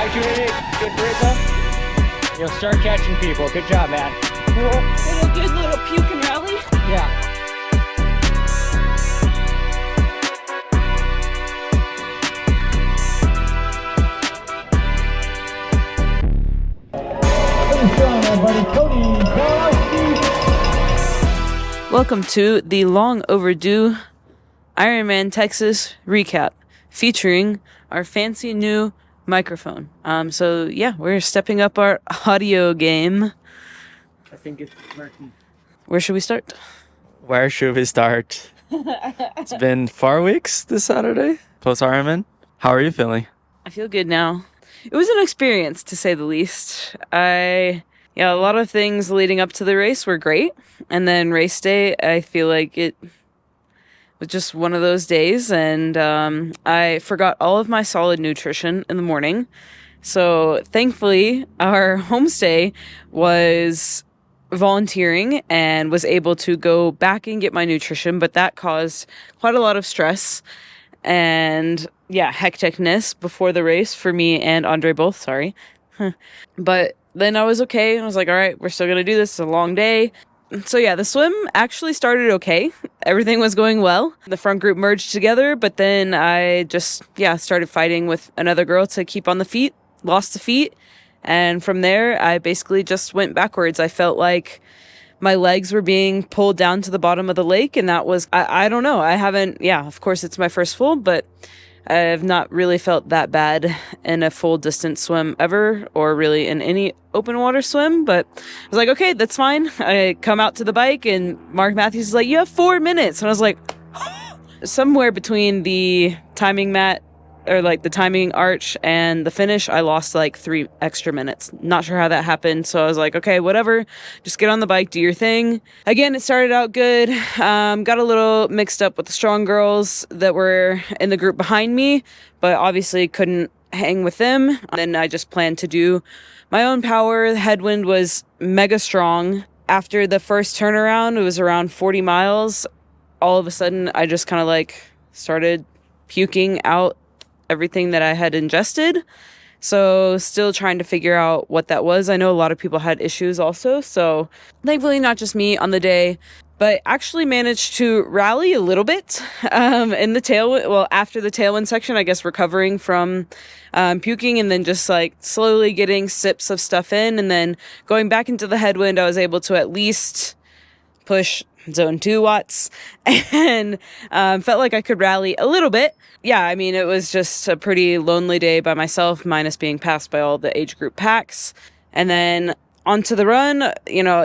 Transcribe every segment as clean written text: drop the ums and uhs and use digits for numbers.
opportunity. Good breakup. You'll start catching people. Good job, man. Little good little puke and rally. Yeah. Welcome to the long overdue Ironman Texas recap featuring our fancy new microphone. So yeah, we're stepping up our audio game. I think it's working. Where should we start? Where should we start? It's been 4 weeks this Saturday, post Ironman. How are you feeling? I feel good now. It was an experience, to say the least. A lot of things leading up to the race were great. And then race day, I feel like it was just one of those days. And I forgot all of my solid nutrition in the morning. So thankfully, our homestay was volunteering and was able to go back and get my nutrition. But that caused quite a lot of stress and, hecticness before the race for me and Andre both. Sorry. But then I was okay. I was like, all right, we're still going to do this. It's a long day. So the swim actually started okay. Everything was going well. The front group merged together, but then I just, started fighting with another girl to keep on the feet, lost the feet. And from there, I basically just went backwards. I felt like my legs were being pulled down to the bottom of the lake. And that was, I don't know. I haven't, of course it's my first full, but I've not really felt that bad in a full distance swim ever, or really in any open water swim. But I was like, okay, that's fine. I come out to the bike and Mark Matthews is like, you have 4 minutes. And I was like, somewhere between the timing mat or like the timing arch and the finish, I lost like 3 extra minutes. Not sure how that happened. So I was like, okay, whatever. Just get on the bike, do your thing. Again, it started out good. Got a little mixed up with the strong girls that were in the group behind me, but obviously couldn't hang with them. Then I just planned to do my own power. The headwind was mega strong. After the first turnaround, it was around 40 miles. All of a sudden, I just kind of like started puking out everything that I had ingested. So still trying to figure out what that was. I know a lot of people had issues also. So thankfully not just me on the day, but actually managed to rally a little bit in the tailwind. Well, after the tailwind section, I guess recovering from puking and then just like slowly getting sips of stuff in. And then going back into the headwind, I was able to at least push zone 2 watts and felt like I could rally a little bit. It was just a pretty lonely day by myself, minus being passed by all the age group packs. And then onto the run,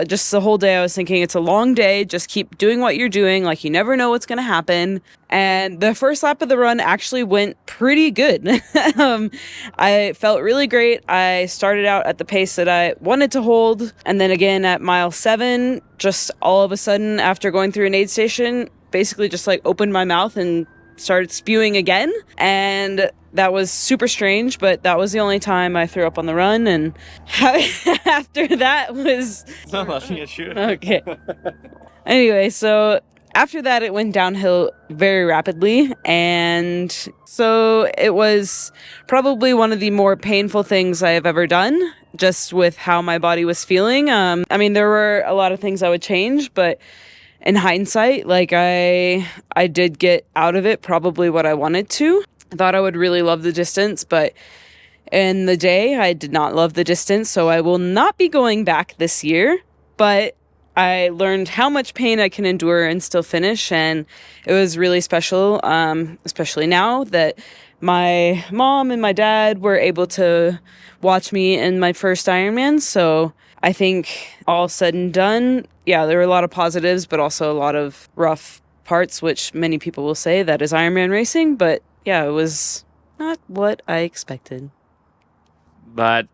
just the whole day I was thinking it's a long day. Just keep doing what you're doing. Like you never know what's going to happen. And the first lap of the run actually went pretty good. I felt really great. I started out at the pace that I wanted to hold. And then again at mile 7, just all of a sudden after going through an aid station, basically just like opened my mouth and started spewing again. And that was super strange, but that was the only time I threw up on the run. And after that was... It's not laughing at you. Okay. Anyway, so after that, it went downhill very rapidly. And so it was probably one of the more painful things I have ever done, just with how my body was feeling. There were a lot of things I would change, but in hindsight, like I did get out of it probably what I wanted to. I thought I would really love the distance, but in the day, I did not love the distance, so I will not be going back this year. But I learned how much pain I can endure and still finish, and it was really special, especially now that my mom and my dad were able to watch me in my first Ironman. So I think all said and done, there were a lot of positives, but also a lot of rough parts, which many people will say that is Ironman racing. But it was not what I expected. But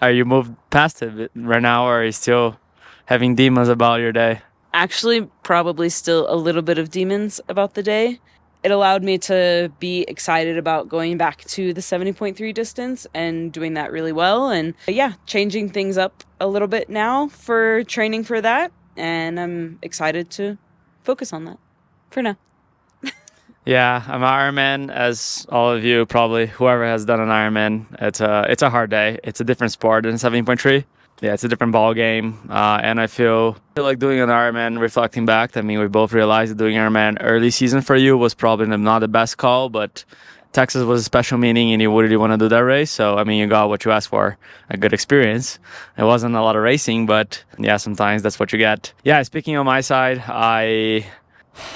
are you moved past it right now, or are you still having demons about your day? Actually, probably still a little bit of demons about the day. It allowed me to be excited about going back to the 70.3 distance and doing that really well. And changing things up a little bit now for training for that. And I'm excited to focus on that for now. Yeah, I'm an Ironman, as all of you probably, whoever has done an Ironman, it's a hard day. It's a different sport than 70.3. Yeah, it's a different ball game, and I feel like doing an Ironman, reflecting back, I mean, we both realized that doing Ironman early season for you was probably not the best call, but Texas was a special meeting and you really want to do that race. So, I mean, you got what you asked for, a good experience. It wasn't a lot of racing, but yeah, sometimes that's what you get. Yeah, speaking on my side,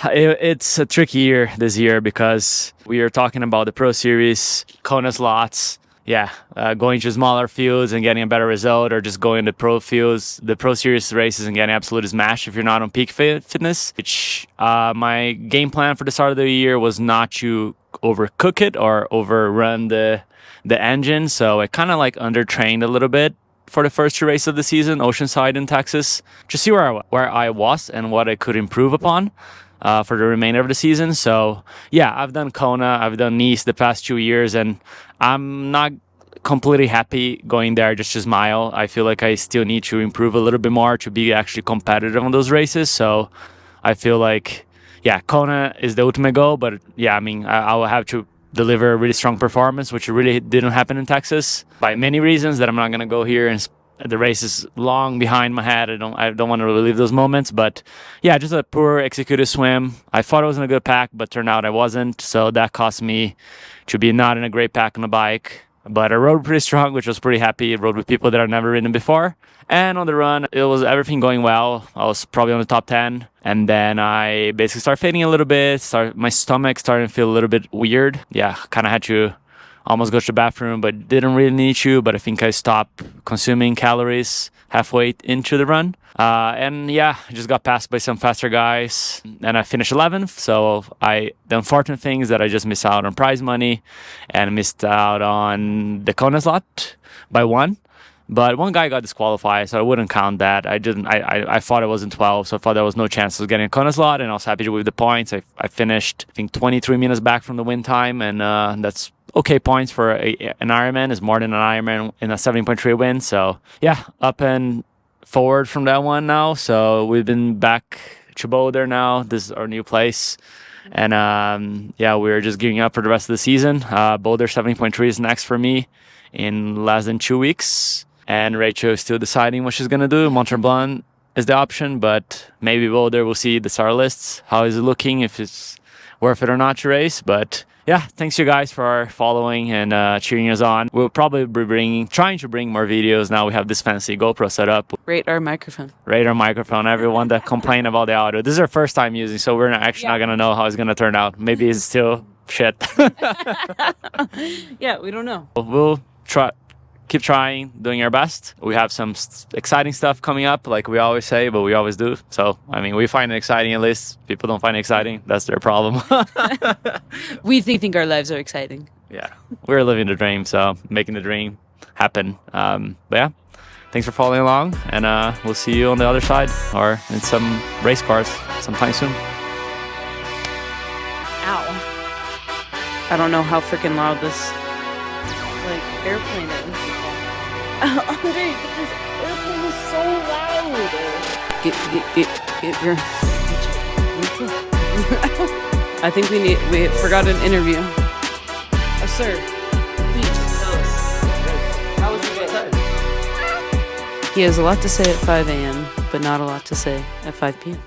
it's a tricky year this year because we are talking about the Pro Series, Kona slots. Yeah, going to smaller fields and getting a better result, or just going to pro fields, the Pro Series races and getting absolute smash if you're not on peak fitness. Which my game plan for the start of the year was not to overcook it or overrun the engine, so I kind of like undertrained a little bit for the first 2 races of the season, Oceanside and Texas, to see where I was and what I could improve upon for the remainder of the season. So yeah, I've done Kona, I've done Nice the past 2 years, and I'm not completely happy going there just to smile. I feel like I still need to improve a little bit more to be actually competitive on those races. So I feel like, yeah, Kona is the ultimate goal, but yeah, I mean, I will have to deliver a really strong performance, which really didn't happen in Texas by many reasons that I'm not going to go here, and the race is long behind my head. I don't want to relive those moments, but yeah, just a poor executed swim. I thought I was in a good pack, but turned out I wasn't, so that cost me to be not in a great pack on the bike. But I rode pretty strong, which was pretty happy. I rode with people that I've never ridden before. And on the run, it was everything going well. I was probably on the top 10. And then I basically started fading a little bit. My stomach started to feel a little bit weird. Yeah, kind of had to almost go to the bathroom, but didn't really need to. But I think I stopped consuming calories halfway into the run. And yeah, I just got passed by some faster guys, and I finished 11th. So the unfortunate thing is that I just missed out on prize money and missed out on the Kona slot by 1. But one guy got disqualified, so I wouldn't count that. I thought I was in 12, so I thought there was no chance of getting a Kona slot, and I was happy with the points. I finished, I think, 23 minutes back from the win time, and that's okay points for an Ironman. Is more than an Ironman in a 70.3 win. So yeah, up and forward from that one now. So we've been back to Boulder now. This is our new place. And yeah, we're just gearing up for the rest of the season. Boulder 70.3 is next for me in less than 2 weeks. And Rachel is still deciding what she's going to do. Mont Tremblant is the option, but maybe Boulder. We'll see the star lists. How is it looking, if it's worth it or not to race. But yeah, thanks you guys for following and cheering us on. We'll probably be trying to bring more videos. Now we have this fancy GoPro setup. Rate our microphone. Rate our microphone. Everyone that complained about the audio. This is our first time using, so we're not going to know how it's going to turn out. Maybe it's still shit. Yeah, we don't know. We'll keep trying, doing our best. We have some exciting stuff coming up, like we always say, but we always do. So, I mean, we find it exciting at least. People don't find it exciting. That's their problem. We think our lives are exciting. Yeah, we're living the dream, so making the dream happen. But yeah, thanks for following along, and we'll see you on the other side or in some race cars sometime soon. Ow. I don't know how freaking loud this airplane is. Andre, this airplane is so loud. Get your. I think we forgot an interview. Sir, please tell us. How was your day? He has a lot to say at 5 a.m., but not a lot to say at 5 p.m.